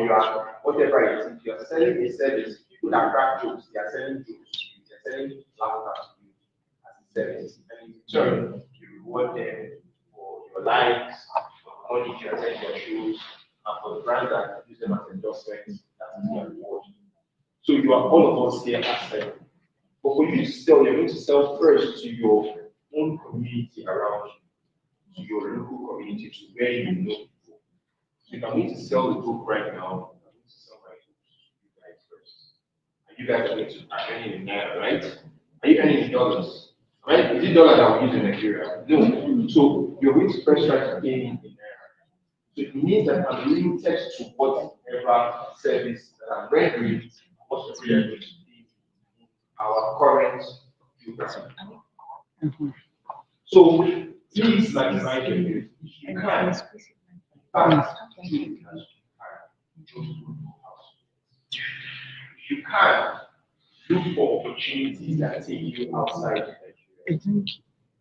you are whatever it is, you are selling a service. People that crack jokes, they are selling jokes to you, they are selling laughter to you as a service. And in turn, you reward them for your likes, for the money you attend their shows, and for the brand that use them as endorsements, that is their reward. So you are all of us here as sellers. But for you to sell, you're going to sell first to your own community around you, to your local community, to where you know people. So if I'm going to sell the book right now, I'm going to sell my book to you guys first. And you guys are going to are earning in naira, right? Are you earning in dollars? Right? Is it dollar that we use in Nigeria? No. So you're going to first try to gain in naira. So it means that I'm limited to whatever service that I'm rendering, whatever you're going to be our current user. So please maximize your use. If you can, if you can, look for opportunities that take you outside of I Nigeria. think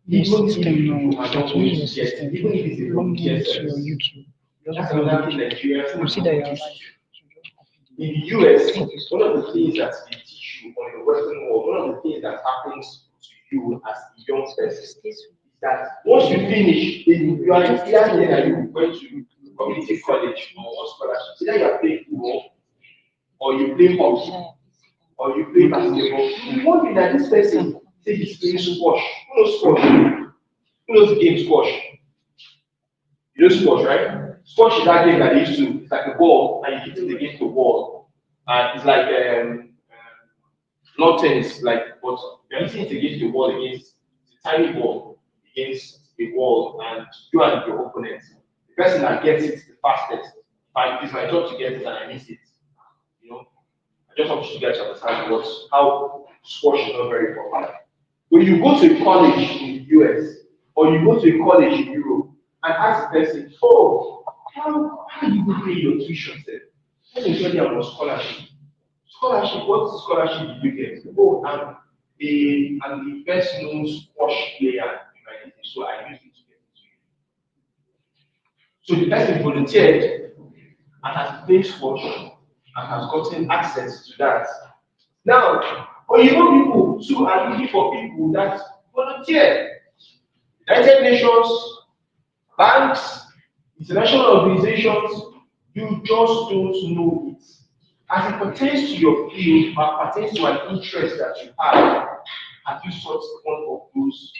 your Even if system you now, are that not way going your to get, system, even if it's a log volunteer into your service, YouTube. that's Just go another on thing YouTube. Nigerians You are will see that not you are used live. to. So just copy In the US, one of the things that they teach you on the Western world, one of the things that happens to you as a young person is that once you finish, you are either saying that you went to community college or one scholarship, either you are playing football or you play hockey or you play basketball. You won't be that this person say he's playing squash. Who knows squash? Who knows the game squash? You know squash, right? Squash is that game that they used to, it's like a ball and you hit it against the wall. And it's like not tennis, like, but you're hitting it against the wall, against a tiny ball, against a wall, and you and your opponent. The person that gets it the fastest, fine, it's my job to get it and I miss it. You know, I just want you guys to understand how squash is not very popular. When you go to a college in the US or you go to a college in Europe and ask the person, oh, how do you go pay your tuition? Let me tell you about scholarship. Scholarship, what scholarship did you get? Oh, I'm the best known squash player in my nation, so I used it to get it to you. So the person volunteered and has played squash and has gotten access to that. Now, when you know people too are looking for people that volunteer. United Nations, banks, international organizations, you just don't know it. As it pertains to your field or pertains to an interest that you have you sought one of those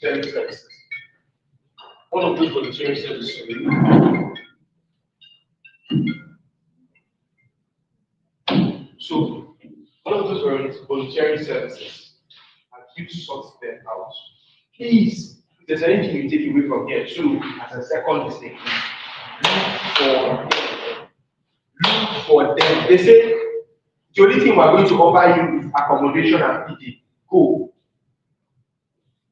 volunteering services? One of those volunteering services. So, one of those volunteering services, have you sought them out? Please, if there's anything you take away from here too, as a second mistake, look for them. They say the only thing we're going to offer you is accommodation and feeding. Cool.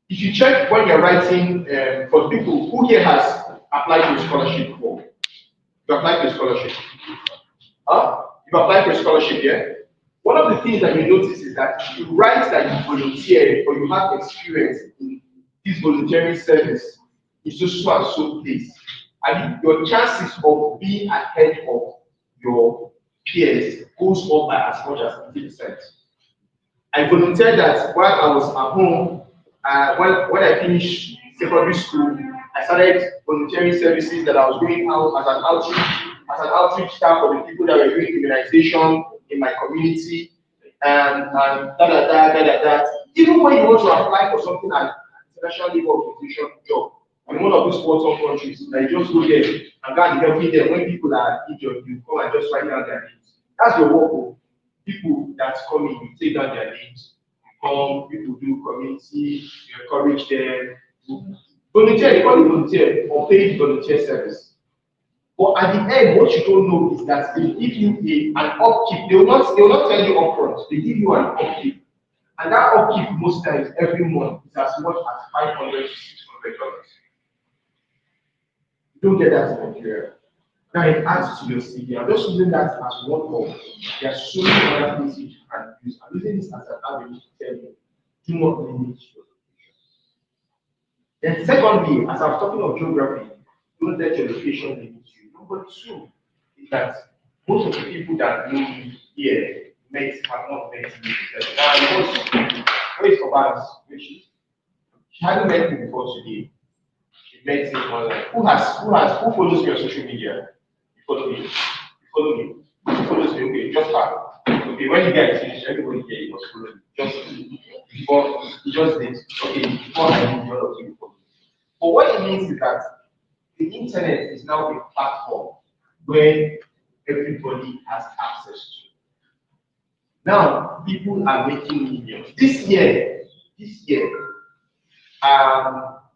If you check when you're writing for people who here has applied for a scholarship before, you applied for a scholarship. Huh? You applied for a scholarship, yeah? One of the things that you notice is that if you write that you volunteered or you have experience in this volunteering service in so and so place, and your chances of being ahead of your peers goes up by as much as 50%. I volunteered that while I was at home, when I finished secondary school, I started volunteering services that I was going out as an outreach staff for the people that were doing immunization in my community, and da. Even when you want to apply for something like international labor organization job in one of these war countries, that you just go there and go and helping them when people are injured, you come and just write down their names. That's your work. Oh. People that come in, you take down their names, you come, people do community, you encourage them. Volunteer, they call it volunteer or paid volunteer service. But at the end, what you don't know is that they give you an upkeep. They will not tell you upfront, they give you an upkeep. And that upkeep most times every month is as much as $500 to $600. You don't get that in Nigeria. Now it adds to your CV. I'm just using that as one more. There are so many other things you can use. I'm using this as an avenue to tell you, do not limit your location. Then secondly, as I'm talking of geography, don't let your location limit you. Number two is that Most of the people that know me here have not met me. Now, where is Obama? She hasn't met me before today. She met me online. Who follows me on social media? You follow me. You follow me. Who follows me? Okay, just her. Okay, when you guys finish, everybody here you must follow me. Just before you just did. Okay, before I leave, all of you follow me. But what it means is that the internet is now a platform where everybody has access to. Now, people are making millions. This year, I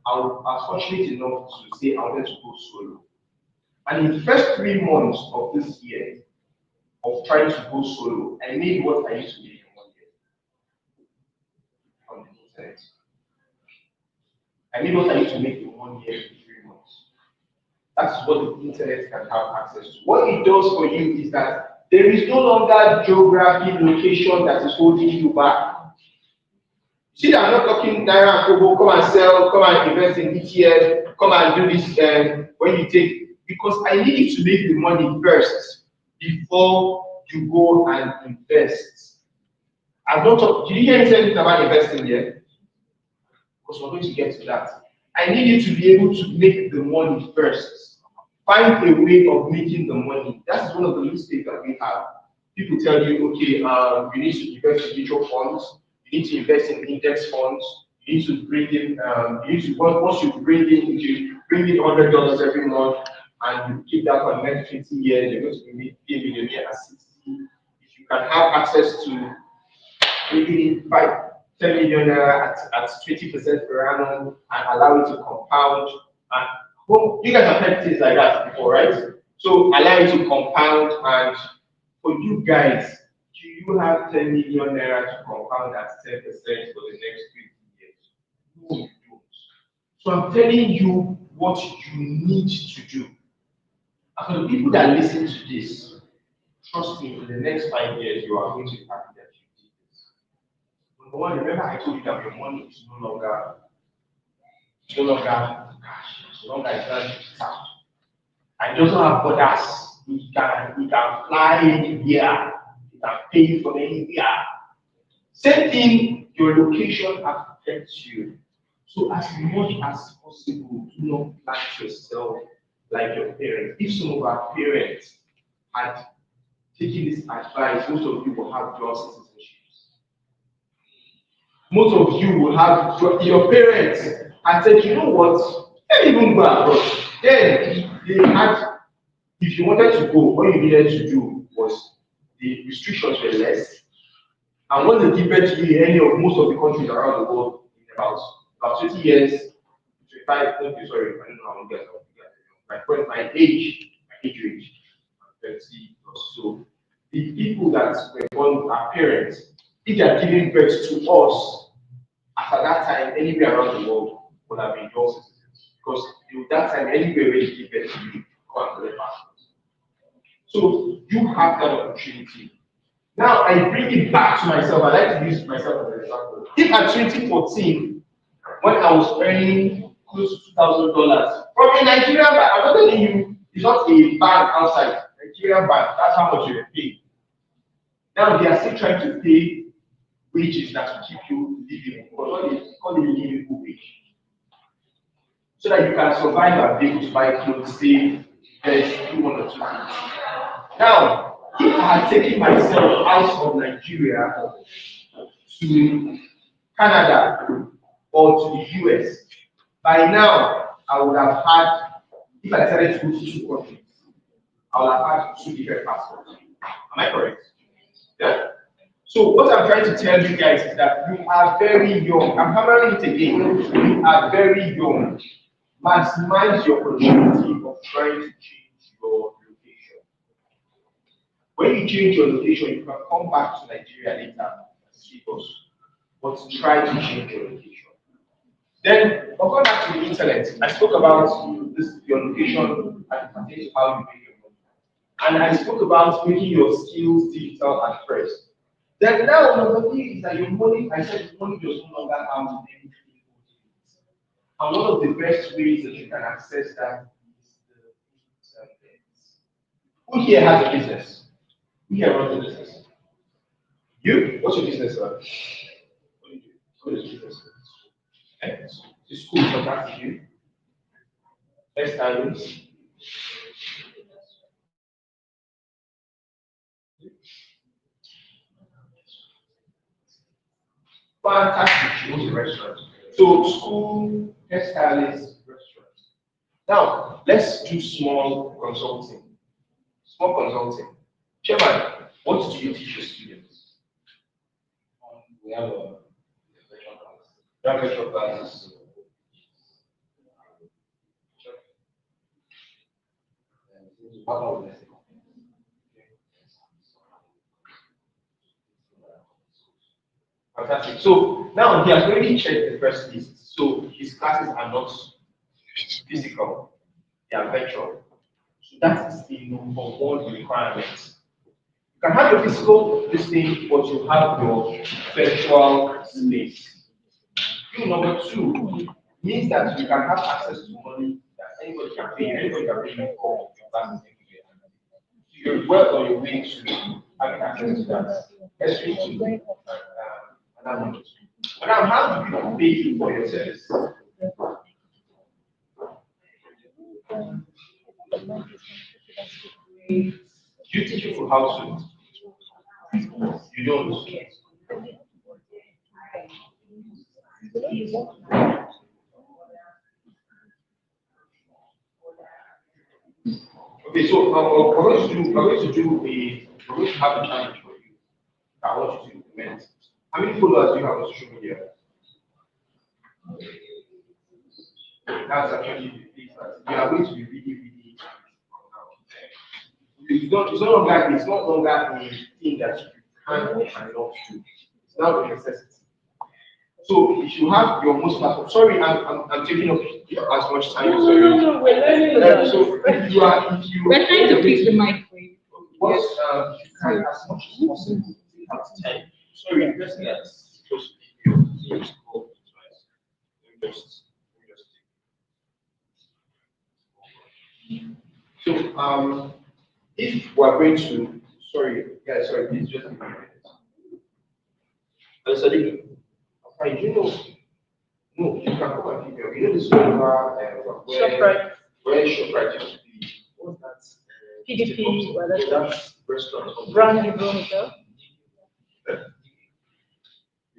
was fortunate enough to say I wanted to go solo. And in the first 3 months of this year, of trying to go solo, I made what I used to make in 1 year on the internet. I made what I used to make in 1 year in 3 months. That's what the internet can have access to. What it does for you is that there is no longer geography, location that is holding you back. See that I'm not talking Naira and Kobo, come and sell, come and invest in ETF, come and do this when you take, because I need you to make the money first before you go and invest. I've not talked, did you hear me say anything about investing yet? Because we're going to get to that. I need you to be able to make the money first. Find a way of making the money. That's one of the mistakes that we have. People tell you, okay, you need to invest in mutual funds, you need to invest in index funds, you need to bring in, once you bring in $100 every month and you keep that for the next 20 years, you're going to be a millionaire at 60. If you can have access to maybe 10 million naira at 20% per annum and allow it to compound. And well, you guys have heard things like that before, right? So allow it to compound, and for you guys, do you have 10 million naira to compound at 10% for the next 20 years? No, you don't. So I'm telling you what you need to do. And for the people that listen to this, trust me, in the next 5 years, you are going to be happy that you did this. Number one, remember I told you that your money is no longer cash, it's no longer digital. And it doesn't have borders. It can fly anywhere. It can pay from anywhere. Same thing, your location affects you. So as much as possible, do not plant yourself like your parents. If some of our parents had taken this advice, most of you will have dual citizenships. Most of you will have your parents and said, you know what? Let me even go abroad. Then they had, if you wanted to go, what you needed to do was the restrictions were less. And when they give birth to you in any of most of the countries around the world in about 20 years, 25, okay, sorry, I don't know how long you guys are. My age range, I'm 30 or so. The people that were born our parents, if they are giving birth to us, at that time, anywhere around the world would have been dual citizens. Because that time, anywhere where you give birth to you, go and collect passports. So you have that opportunity. Now I bring it back to myself. I like to use myself as an example. If at 2014, when I was earning close to $2,000 from a Nigerian bank, I'm not telling you, it's not a bank outside, Nigerian bank, that's how much you're paying. Now they are still trying to pay wages that will keep you living, but what they call it livable wage. So that you can survive and be able to buy clothes, save, invest, do 1 or 2 things. Now, if I had taken myself out of Nigeria to Canada or to the US, by now I would have had, if I decided to go to 2 countries, I would have had 2 different passports. Am I correct? Yeah. So what I'm trying to tell you guys is that you are very young. I'm hammering it again. You are very young. Maximize your opportunity of trying to change your location. When you change your location, you can come back to Nigeria later and see us. But try to change your location. Then, I'll come back to the internet. I spoke about this your location and pertains to how you make your money. And I spoke about making your skills digital at first. Then now number three is that your money, I said money does no longer have anything. And one of the best ways that you can access that is the internet. Who here has a business? Who here runs a business? You? What's your business? What do you do? What is business? Okay. The school, so that's you. Next time. Fantastic. What's a restaurant? So school, hairstylist, restaurant. Now, let's do small consulting. Small consulting. Chairman, what do you teach your students? We have a virtual class. You have virtual classes. What about this? Fantastic. So now he has already checked the first list. So his classes are not physical, they are virtual. So that is the number one requirement. You can have your physical listing, but you have your virtual space. Rule number two means that you can have access to money that anybody can pay, anybody can pay you for your classes anywhere. So you're well on your way to having access to that. Especially another one. Now, how do you pay for your service? You teach people how to. You don't. Okay, so we're going to have a challenge for you. I want you to implement. How many followers do you have on social media? That's actually the thing that you are going to be really it's no longer a thing that you can or cannot do. It's now a necessity. So if you have your most platform, sorry, I'm taking up as much time. Sorry. No, we're learning about So if you we're trying to pick the mic for you. what you can as much as possible at time. Sorry, the person that's supposed to be here is called so if we're going to sorry, please just give me a minute. Sadiq, okay, no, you can come and give me. You know this Shoprite. where Shoprite used to be. What's that? PDP, whatever. That restaurant. Brand new Veronica.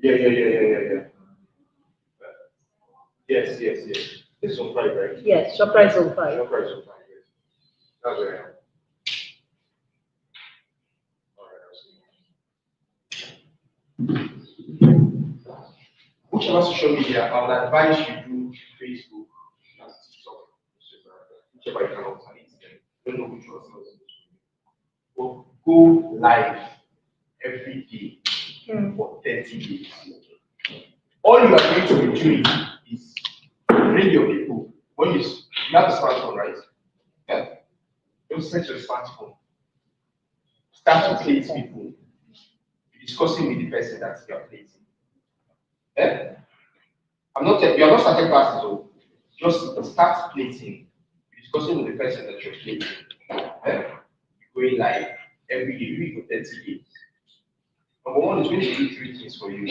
Yeah. Yes. This is on Friday, right? Yes, Shoprite's on fire. Shoprite's on Friday, yes. That's where I am. Whichever social media, I would advise you do Facebook, TikTok, Instagram, whichever you can alternate them. Don't know which one. But go live every day for 30 days. All you are going to be doing is bring your people. When you have a smartphone, right? Yeah. Don't set your smartphone. Start to place people. Be discussing with the person that you are placing. Yeah? You're not starting classes, so just start placing. Be discussing with the person that you're placing. Yeah? Going live every day, week for 30 days. Number one is going to do three things for you.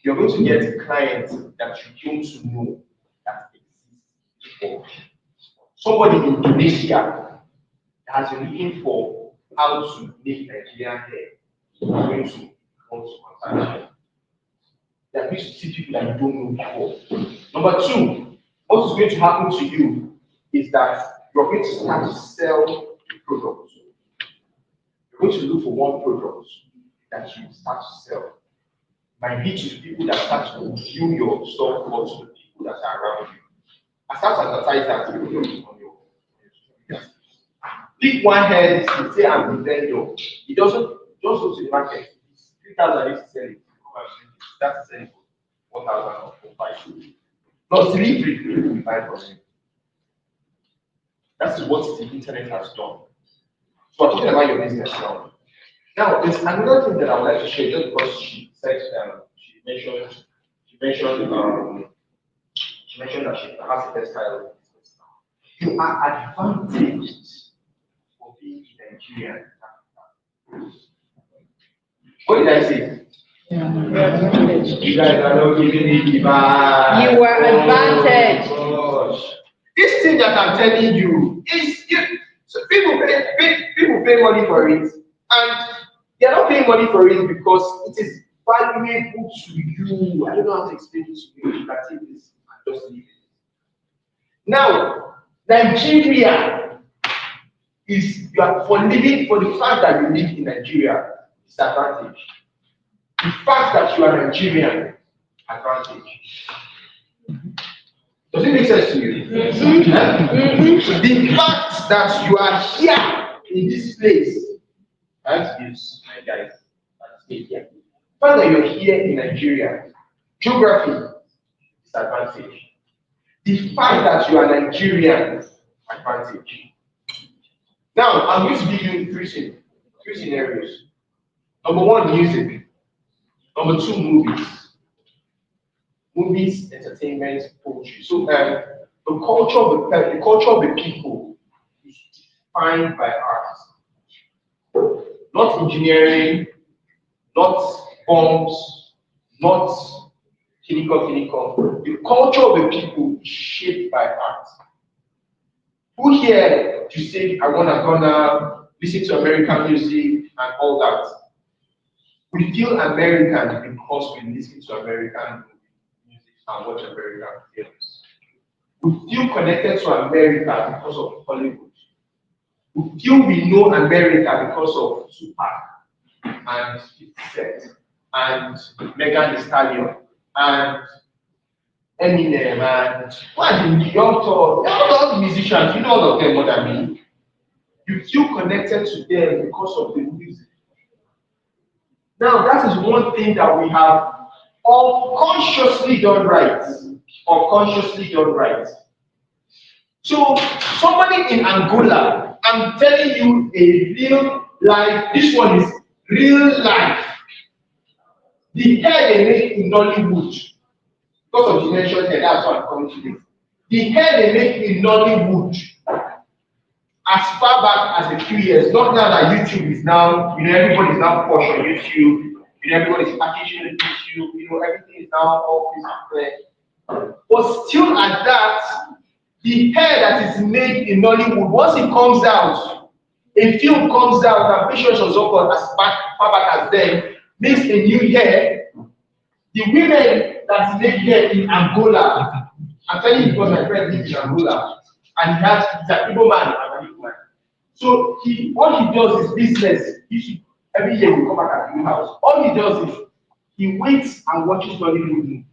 You're going to get clients that you don't know that exist before. Somebody in Indonesia has been looking for how to make Nigerian hair. You're going to want to contact them. They are going to see people that you don't know before. Number two, what is going to happen to you is that you're going to start to sell the product. You're going to look for one product that you start to sell. Might be to the people that start to view your store or to the people that are around you. I start to advertise that on your pick one head to say I'm the vendor. It doesn't just go to the market. It's 3,000 is selling. That's selling for 1,000 or for 5,000. Plus delivery, you will buy from you. That's what the internet has done. So we're talking about your business now. Now, there's another thing that I would like to share just because she said she mentioned that she has a textile business now. You are advantaged for being in Nigerian. What did I say? You guys are not giving me the vibe. You were advantaged. Oh, gosh. This thing that I'm telling you is so people pay money for it, and they're not paying money for it because it is valuable to you. I don't know how to explain it to you. You can take this and just leave it. Now, Nigeria is you are for living for the fact that you live in Nigeria, disadvantage. The fact that you are Nigerian, advantage. Does it make sense to you? The fact that you are here in this place, that is my guys. Here. The fact that you're here in Nigeria, geography, disadvantage. The fact that you are Nigerian, advantage. Now, I'm going to give you three scenarios. Number one, music. Number two, movies. Movies, entertainment, poetry. So the culture of the people is defined by art. Not engineering, not bombs, not clinical. The culture of the people is shaped by art. Who here to say I wanna listen to American music and all that? We feel American because we listen to American music and watch American films. We feel connected to America because of Hollywood. We feel we know America because of Tupac and 50 Cent and Megan Thee Stallion and Eminem and what the New York Tour, all the musicians, you know all of them more than me. You feel connected to them because of the music. Now that is one thing that we have unconsciously done right. Unconsciously done right. So somebody in Angola, I'm telling you a real life, this one is real life. The hair they make in Nollywood, because of the mentioned hair, that's why I'm coming to this. The hair they make in Nollywood, as far back as a few years, not now that YouTube is now, everybody is now posh on YouTube, everybody is packaging on YouTube, everything is now all clear. But still at that, the hair that is made in Nollywood, once it comes out, a film comes out and Patience Ozokor, as far back as then, makes a new hair. The women that make hair in Angola, I'm telling you because my friend lives in Angola, and he's an Igbo man and an Igbo man. So all he does is business. Every year we come back at the new house. All he does is he waits and watches Nollywood movies.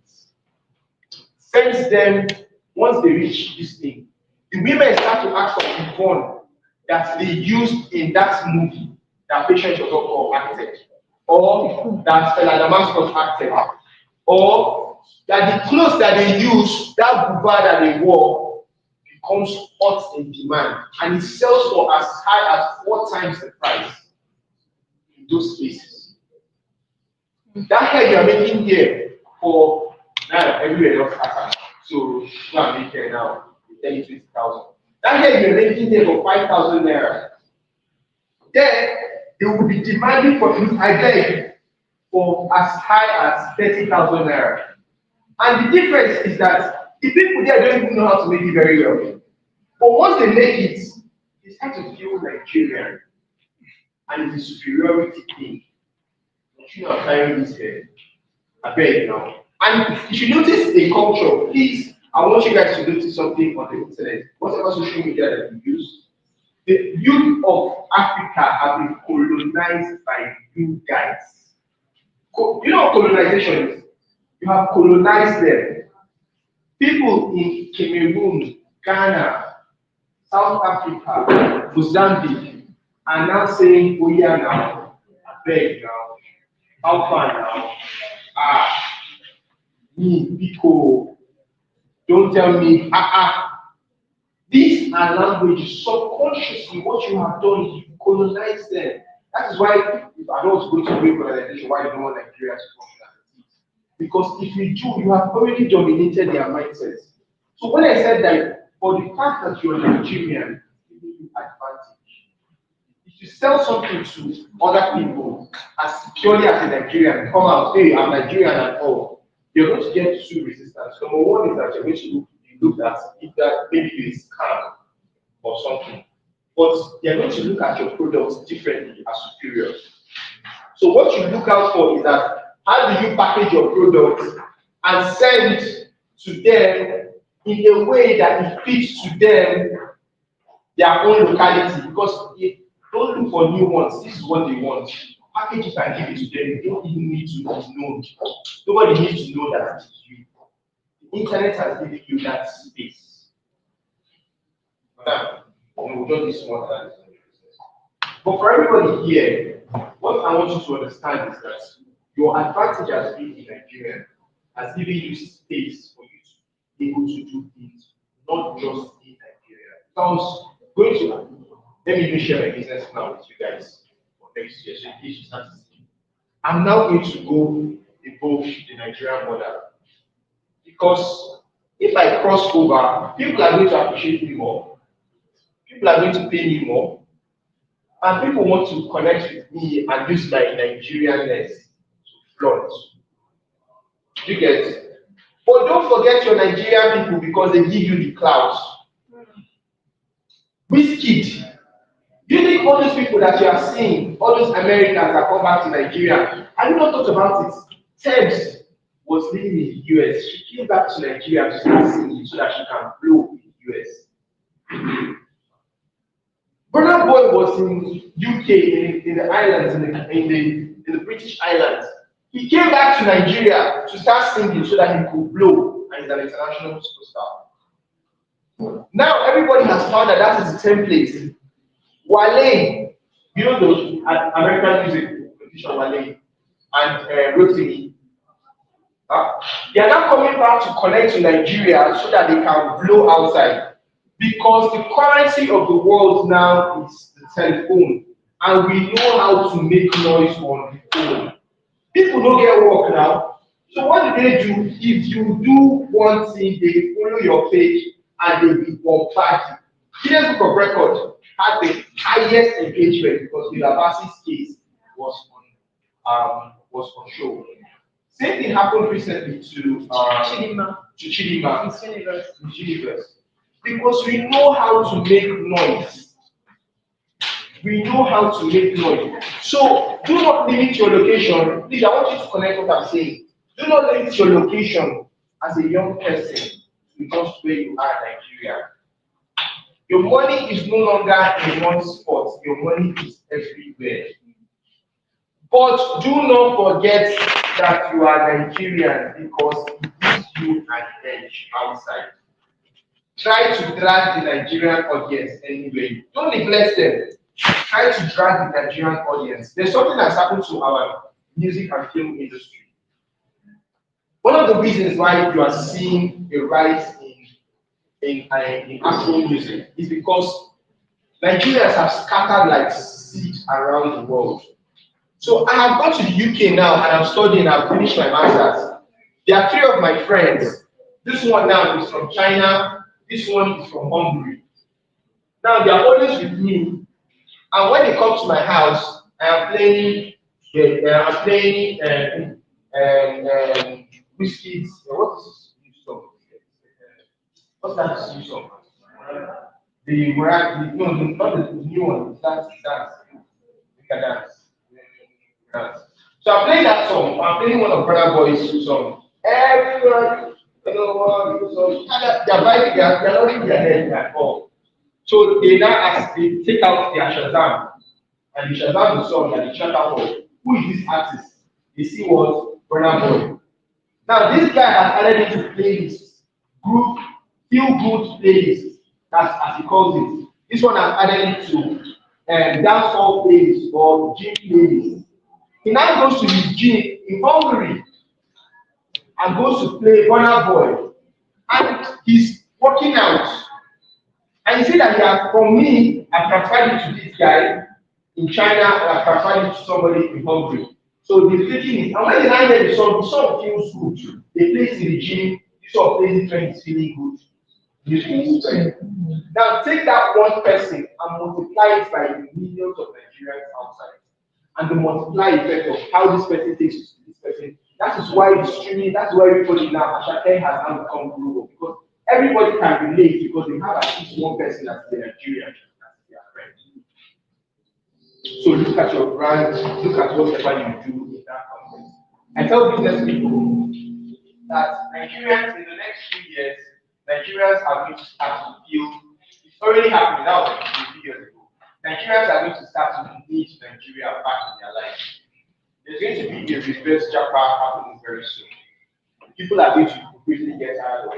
Sends them, once they reach this thing, the women start to ask for the phone that they used in that movie that Patience Ozokor acted, or that Stella Damascus acted, or that the clothes that they use, that buba that they wore, becomes hot in demand, and it sells for as high as 4 times the price in those cases. That hair you are making here for now, everywhere else has. So go and make hair now, 20,000. That hair you are making here for 5,000 naira. Then they will be demanding for you, I beg, for as high as 30,000 naira. And the difference is that the people there don't even know how to make it very well. But once they make it, they start to feel Nigerian. And it's a superiority thing. You are carrying this hair. I beg now. And if you notice a culture, please, I want you guys to notice something on the internet. Whatever social media that you use, the youth of Africa have been colonized by you guys. You know what colonization is? You have colonized them. People in Cameroon, Ghana, South Africa, Mozambique are now saying, oh yeah now, I beg now, how far now? Me, Pico, don't tell me, These are languages, subconsciously what you have done is you colonize them. That is why, if I don't go to great colonization, why you don't want Nigeria to function as it is. Because if you do, you have already dominated their mindsets. So when I said that, for the fact that you're Nigerian, it gives you advantage. It gives to sell something to other people as purely as a Nigerian, come out, hey, I'm Nigerian and all, you're going to get two resistance. Number one is that you're going to look at if that maybe you is scam or something. But they're going to look at your products differently as superior. So what you look out for is that how do you package your product and sell it to them in a way that it fits to them, their own locality, because if don't look for new ones, this is what they want. Package it and give it to them. You don't even need to know. Nobody needs to know that it is you. The internet has given you that space. Now, we'll do this one time. But for everybody here, what I want you to understand is that your advantage as being in Nigeria has given you space for you to be able to do things, not just in Nigeria. So I was going to let me even share my business plan with you guys for next year. So in case you start to see, I'm now going to go above the Nigerian border because if I cross over, people are going to appreciate me more. People are going to pay me more. And people want to connect with me and use my Nigerianness to flaunt. You get it? But don't forget your Nigerian people because they give you the clout. Wizkid. Do you think all those people that you are seeing, all those Americans that come back to Nigeria, have you not thought about it? Tebs was living in the US. She came back to Nigeria to start singing so that she can blow in the US. Burna Boy was in UK, in the islands, in the British Islands. He came back to Nigeria to start singing so that he could blow and he's an international superstar. Now everybody has found that that is the template. Wale, you know those American music musician Wale and Rotimi. They are now coming back to connect to Nigeria so that they can blow outside. Because the currency of the world now is the telephone, and we know how to make noise on the phone. People don't get work now. So what do they do? If you do one thing, they follow your page and they will bombard you. Guinness Book of Records had the highest engagement because the Abasi's case was on show. Same thing happened recently to Chidinma. Miss Universe. Because we know how to make noise. We know how to make noise. So do not limit your location. Please, I want you to connect what I'm saying. Do not limit your location as a young person to just where you are in Nigeria. Your money is no longer in one spot. Your money is everywhere. But do not forget that you are Nigerian because it gives you an edge outside. Try to drag the Nigerian audience anyway. Don't neglect them. Try to drag the Nigerian audience. There's something that's happened to our music and film industry. One of the reasons why you are seeing a rise in Afro music is because Nigerians have scattered like seed around the world. So I have gone to the UK now and I'm studying. I've finished my masters. There are three of my friends. This one now is from China. This one is from Hungary. Now they are always with me, and when they come to my house, I am playing. Wizkid's. What's this new song? What's that new song? Not the new one. Dance. We can dance. So I'm playing that song. I'm playing one of Burna Boy's songs. Everyone. You know what? So they're vibing, they're not in their head at all. So they now take out their Shazam and they Shazam the song and they check out who is this artist. They see what Burna Boy. Now this guy has added into playlists, group feel good playlist, as he calls it. This one has added it to dancehall playlist or gym playlist. He now goes to his gym in Hungary and goes to play Burna Boy, and he's working out. And you see that he has, from me, I've transferred it to this guy in China, and I've transferred it to somebody in Hungary. So the thinking is, and when they now hear the song feels good. They play it in the gym, this song plays it when it's feeling good. Now take that one person and multiply it by the millions of Nigerians outside. And the multiply effect of how this person takes to this person. That is why the streaming, that's why everybody now, Ashake has now become global. Because everybody can relate because they have at least one person that's the Nigerian as their friend. So look at your brand, look at whatever you do in that context. I tell business people that Nigerians in the next few years, Nigerians are going to start to feel, it's already happening, that was like a few years ago. Nigerians are going to start to need Nigeria back in their lives. There's going to be a reverse jackpot happening very soon. People are going to quickly get tired of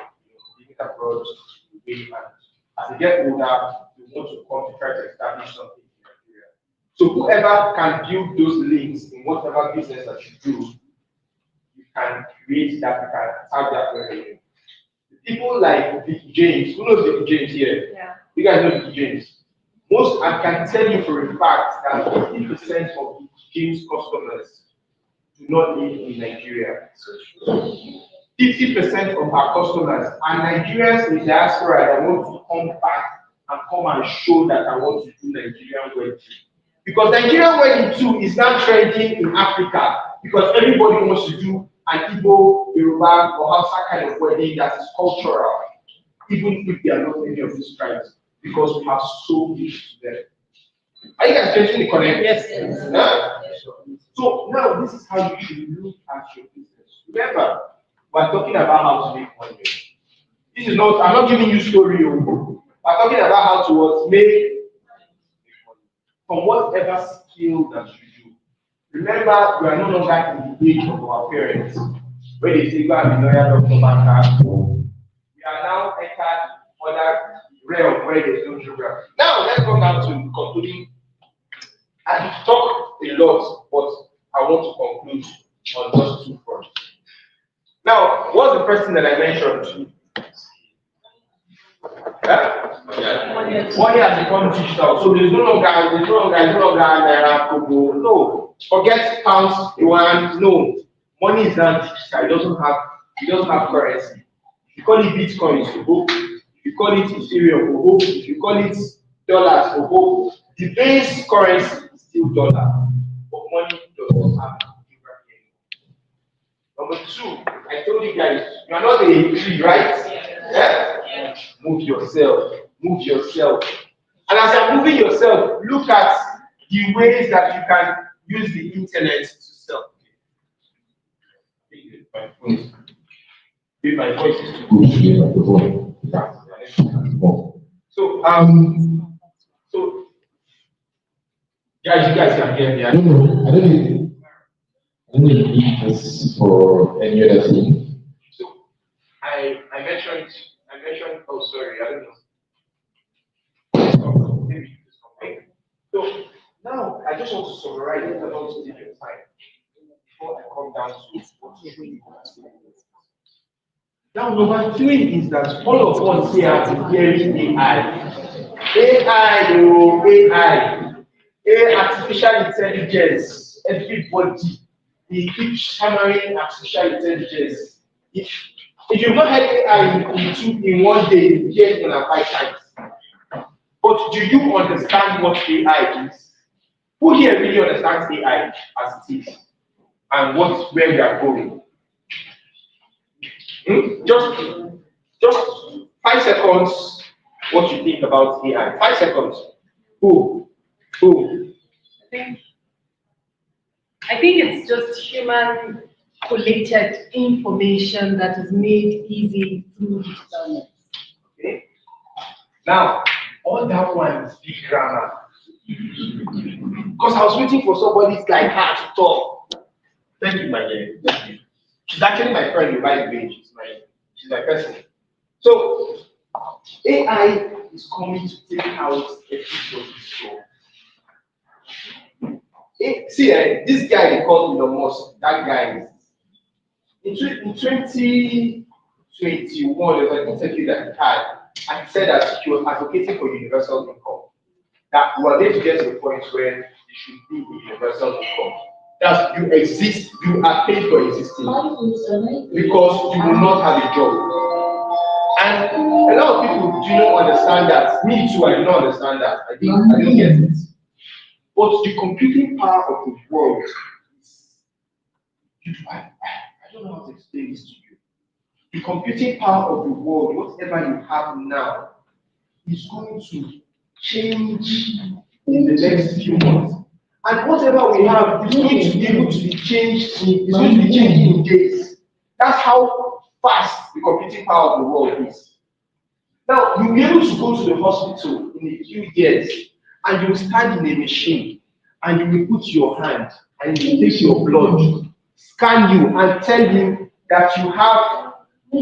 living abroad, and as they get older, they want to come to try to establish something in Nigeria. So whoever can build those links in whatever business that you do, you can create that, you can tap that revenue. People like Vicky James, who knows Vicky James here? Yeah. You guys know Vicky James. Most, I can tell you for a fact that 50% of Vicky James customers do not live in Nigeria. 50% of our customers are Nigerians in diaspora that want to come back and come and show that I want to do Nigerian wedding. Because Nigerian wedding too is now trending in Africa because everybody wants to do an Igbo, Yoruba, or Hausa kind of wedding that is cultural, even if they are not any of these tribes, because we have so used to them. Are you guys getting the connect? Yes. Huh? So now this is how you should look at your business. Remember, we're talking about how to make money. This is not, I'm not giving you story. We're talking about how to make money from whatever skill that you do. Remember, we are no longer in the age of our parents, where they say, go and be lawyer, doctor, banker. We are now entered other realm where there's no geography. Now, let's go down to concluding. I talk a lot, but I want to conclude on just two fronts. Now, what's the first thing that I mentioned? Money has become digital, so there's no longer Kobo. No, forget pounds, yuan. No, money is now digital. It doesn't have currency. If you call it Bitcoin, if you call it Ethereum, if you call it dollars, the base currency is still dollar, but money does not have geography anymore. Number two, I told you guys, you are not a tree, right? Yeah? Move yourself. And as you're moving yourself, look at the ways that you can use the internet to sell. If my voice is too good. So guys, you guys can hear me. I don't know if this for any other thing. So I mentioned, oh sorry, I don't know. So now I just want to summarize it and also take your time before I come down to what you really want to do. Now, number three is that all of us here are hearing AI. Artificial intelligence. Everybody, they keep hammering artificial intelligence. If you've not heard AI in 1 day, you hear it in 5 times. But do you understand what AI is? Who here really understands AI as it is and where we are going? Just 5 seconds. What you think about AI? 5 seconds. Who? I think it's just human collated information that is made easy through digital. Okay. Now, all that one is big grammar. Because I was waiting for somebody like her to talk. Thank you, my dear. She's actually my friend, by the way. She's my person. So, AI is coming to take out everybody's soul. See, this guy they called Elon Musk, that guy is. In 2021, there was an interview that he had, and he said that he was advocating for universal income. That we are going to get to the point where there should be a universal income. That you exist, you are paid for existing because you will not have a job. And a lot of people do not understand that. Me too, I do not understand that. I don't get it. But the computing power of the world is, I don't know how to explain this to you. The computing power of the world, whatever you have now, is going to change in the next few months. And whatever we have is going to be able to be changed, it's going to be changing in days. That's how fast the computing power of the world is. Now, you'll be able to go to the hospital in a few years and you'll stand in a machine and you will put your hand and it will take your blood, scan you and tell you that you have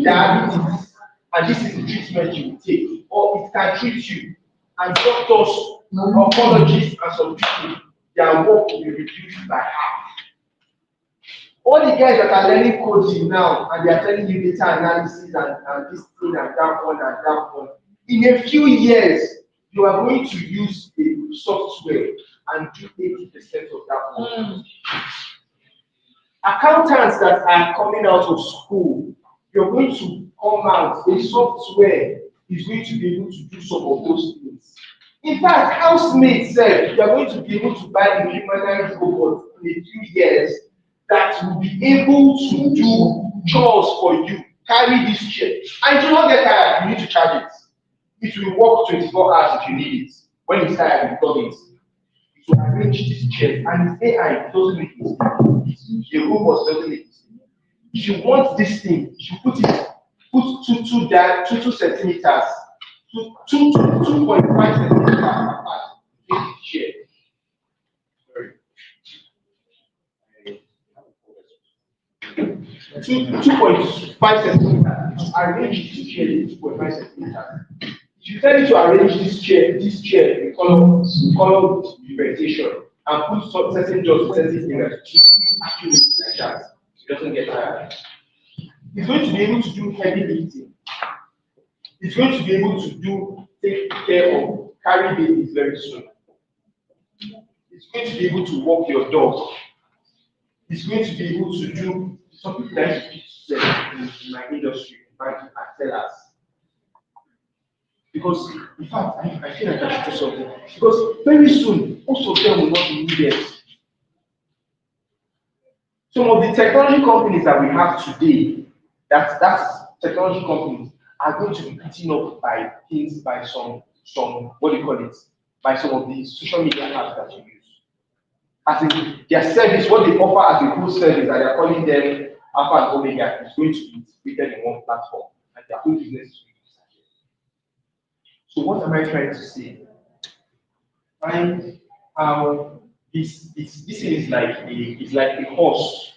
diabetes and this is the treatment you will take, or it can treat you. And doctors, oncologists, and some people, their work will be reduced by half. All the guys that are learning coding now and they are telling you data analysis and this thing and that one and that one, in a few years, you are going to use a software and do 80% of that work. Accountants that are coming out of school, you're going to come out, a software is going to be able to do some of those things. In fact, housemaids said you're going to be able to buy a humanoid robot in a few years that will be able to do chores for you, carry this chair. And you do not get tired, you need to charge it. It will work 24 hours if you need it. When it's tired, you plug it. It will arrange this chair. And it's AI, it doesn't make it. The robot doesn't make it. If you want this thing, you put 2 centimeters, 2.5 centimeters apart. Make it chair. Sorry. 2.5 centimeters. Arrange this chair in 2.5 centimeters. If you tell it to arrange this chair in color differentiation, and put some certain jobs, certain areas, accurate like that, it doesn't get tired. It's going to be able to do heavy lifting. It's going to be able to take care of carry babies very soon. It's going to be able to walk your dog. It's going to be able to do some people that in my industry, banking and tellers. Because in fact, I feel like I should do something. Because very soon, most of them will not be needed. Some of the technology companies that we have today, that's technology companies, are going to be beaten up by things, by some what do you call it, by some of the social media apps that you use. As in their service, what they offer as a full service, that they're calling them Alpha and Omega, is going to be integrated in one platform, and their whole business is going to be. So what am I trying to say? Find how this is like a horse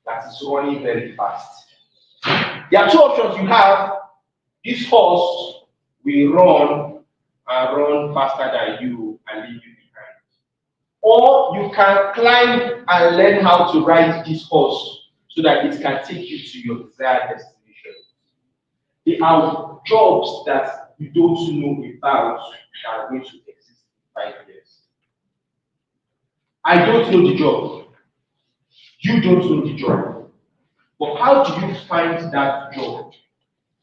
that is running very fast. There are 2 options you have. This horse will run and run faster than you and leave you behind. Or you can climb and learn how to ride this horse so that it can take you to your desired destination. There are jobs that you don't know about that are going to exist in 5 years. I don't know the job. You don't know the job. But how do you find that job?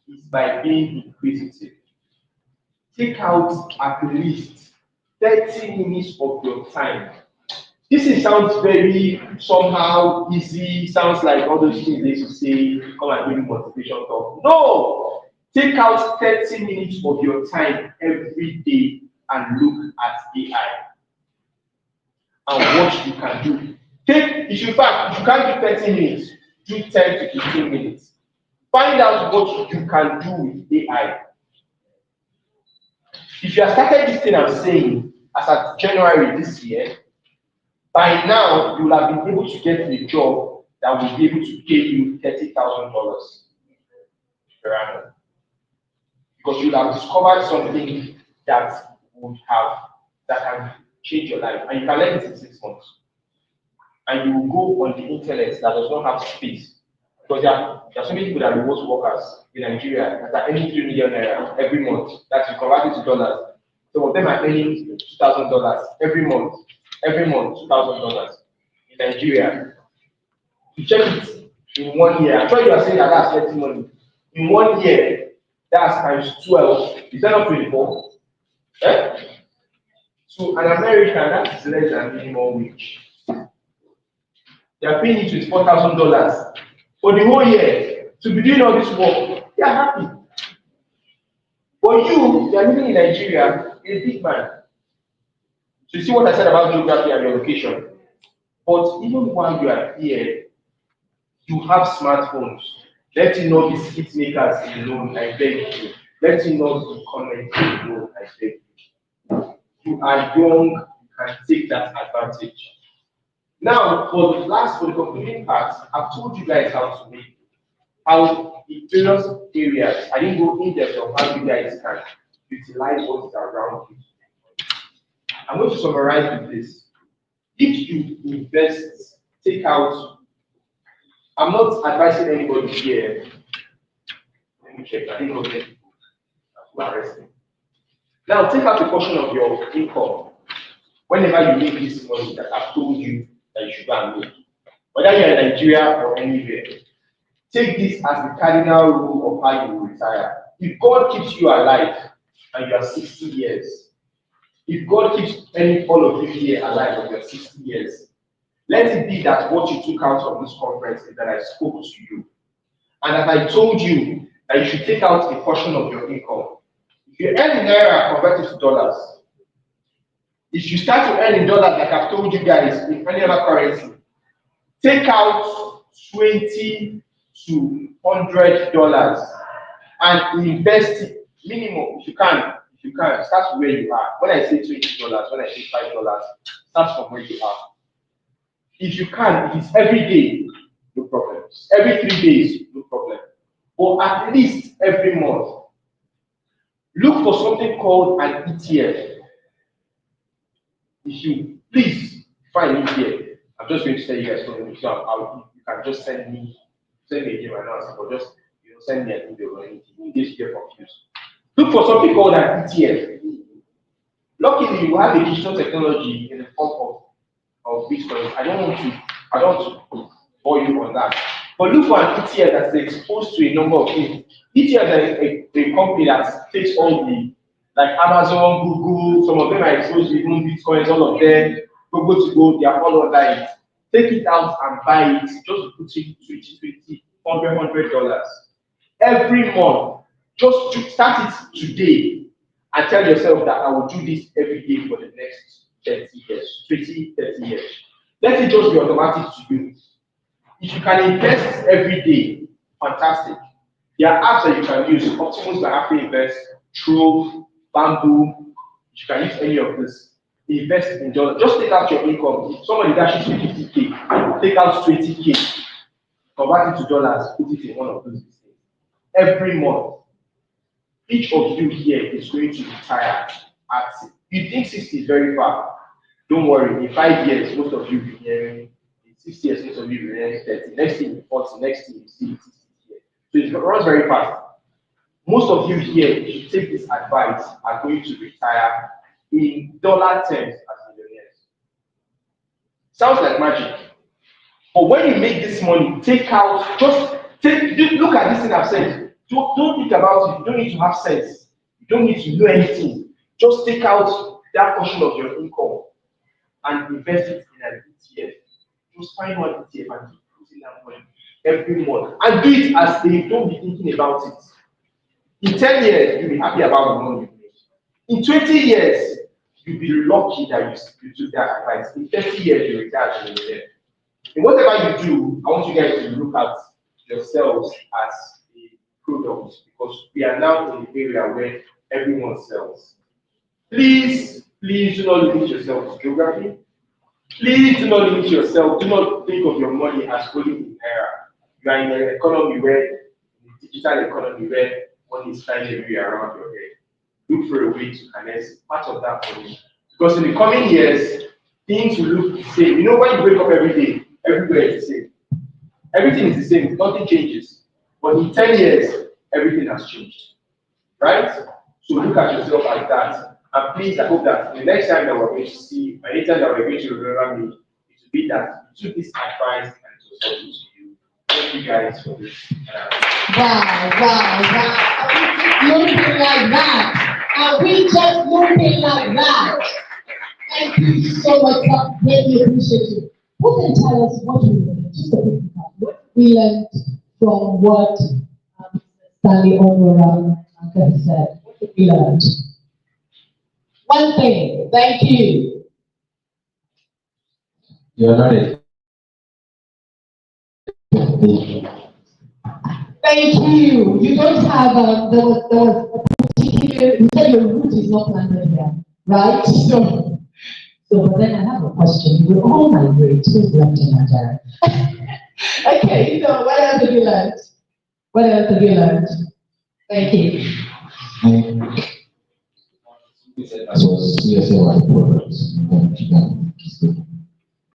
It's by being inquisitive. Take out at least 30 minutes of your time. Sounds very somehow easy, sounds like all those things they used to say, come and do motivation talk. No! Take out 30 minutes of your time every day and look at AI and what you can do. If you can't do 30 minutes, do 10 to 15 minutes. Find out what you can do with AI. If you have started this thing I'm saying as of January this year, by now you will have been able to get a job that will be able to pay you $30,000 per annum. Because you will have discovered something that can change your life, and you can learn it in 6 months. And you will go on the internet that does not have space. Because there are so many people that are remote workers in Nigeria that are earning 3 million naira every month. That's converted to dollars. Some of them are earning $2,000 every month. Every month, $2,000 in Nigeria. You check it in 1 year. I'm sure you are saying that that's plenty money. In 1 year, That's times 12. Is that not 24? Eh? So an American, that is less than minimum wage. They are paying you $24,000 for the whole year to be doing all this work. They are happy. But you are living in Nigeria, you're a big man. So you see what I said about geography and your location. But even while you are here, you have smartphones. Let it not be skit makers alone, I beg you. Let it not be commenting alone, I beg you. You are young, you can take that advantage. Now, for the concluding part, I've told you guys how to make, how in various areas, I didn't go in depth of how you guys can utilize what is around you. I'm going to summarize with this. If you invest, take out, I'm not advising anybody here. Let me check, I think I'll get people who are arresting. Now, take out a portion of your income whenever you make this money that I've told you that you should go and make. Whether you're in Nigeria or anywhere, take this as the cardinal rule of how you will retire. If God keeps you alive and you are 60 years, if God keeps all of you here alive and you are 60 years, let it be that what you took out of this conference is that I spoke to you. And that I told you that you should take out a portion of your income. If you earn in naira, convert it to dollars. If you start to earn in dollars, like I've told you guys, in any other currency, take out $20 to $100 and invest it minimum if you can. If you can, start where you are. When I say $20, when I say $5, start from where you are. If you can, if it's every day, no problem. Every 3 days, no problem. Or at least every month. Look for something called an ETF. If you please find it here, I'm just going to tell you guys something. So you can just send me a email announcement, or just send me an email or anything in case you get confused. Look for something called an ETF. Luckily, you have a digital technology in the form of Bitcoin. I don't want to bore you on that. But look for an ETF that's exposed to a number of things. ETF is a company that takes all the, like Amazon, Google, some of them are exposed to even Bitcoins, all of them, Google to go, they are all online. Take it out and buy it, just put in $20, $100 every month. Just start it today and tell yourself that I will do this every day for the next 30 years, 20, 30 years. Let it just be automatic to you. If you can invest every day, fantastic. There are apps that you can use, Optimus by Happy Invest, Trove, Bamboo. You can use any of this. Invest in dollars. Just take out your income. If somebody dashes you 50K, take out 20K, convert it to dollars, put it in one of those businesses. Every month, each of you here is going to retire at, you think 60 is very far. Don't worry, in 5 years, most of you will be hearing, in 6 years, most of you will be hearing 30. Next thing, 40, next thing, you see 60 here. So it runs very fast. Most of you here, if you take this advice, are going to retire in dollar terms as millionaires. Sounds like magic. But when you make this money, take out, look at this thing I've said. Don't think about it. You don't need to have sense. You don't need to know anything. Just take out that portion of your income and invest it in an ETF. Just find one ETF and keep putting that money every month. And do it as they don't be thinking about it. In 10 years, you'll be happy about the money you made. In 20 years, you'll be lucky that you took that advice. In 30 years, you retire as a millionaire. In whatever you do, I want you guys to look at yourselves as a product, because we are now in an area where everyone sells. Please do not limit yourself to geography. Please do not limit yourself. Do not think of your money as only in naira. You are in an economy where, the digital economy where money is flying everywhere around your head. Look for a way to harness part of that money. Because in the coming years, things will look the same. You know, when you wake up every day, everywhere is the same. Everything is the same, nothing changes. But in 10 years, everything has changed. Right? So look at yourself like that. And please, I hope that the next time that we're going to see, anytime that we're going to remember me, it will be that you took this advice and it was helpful to you. Thank you guys for this. Wow, wow, wow. Are we just looking like that? Are we just looking like that? Thank you so much, I really appreciate it. Who can tell us what we learned? Just a quick recap. What we learned from what Stanley Onwara said. What did we learn? One thing, thank you. You are not a Thank you. You don't have, there was a particular, you said your root is not planted here, right? But then I have a question. With all my grades, who's left in Nigeria? Okay, so what else have you learned? What else have you learned? Thank you. That was CSA products.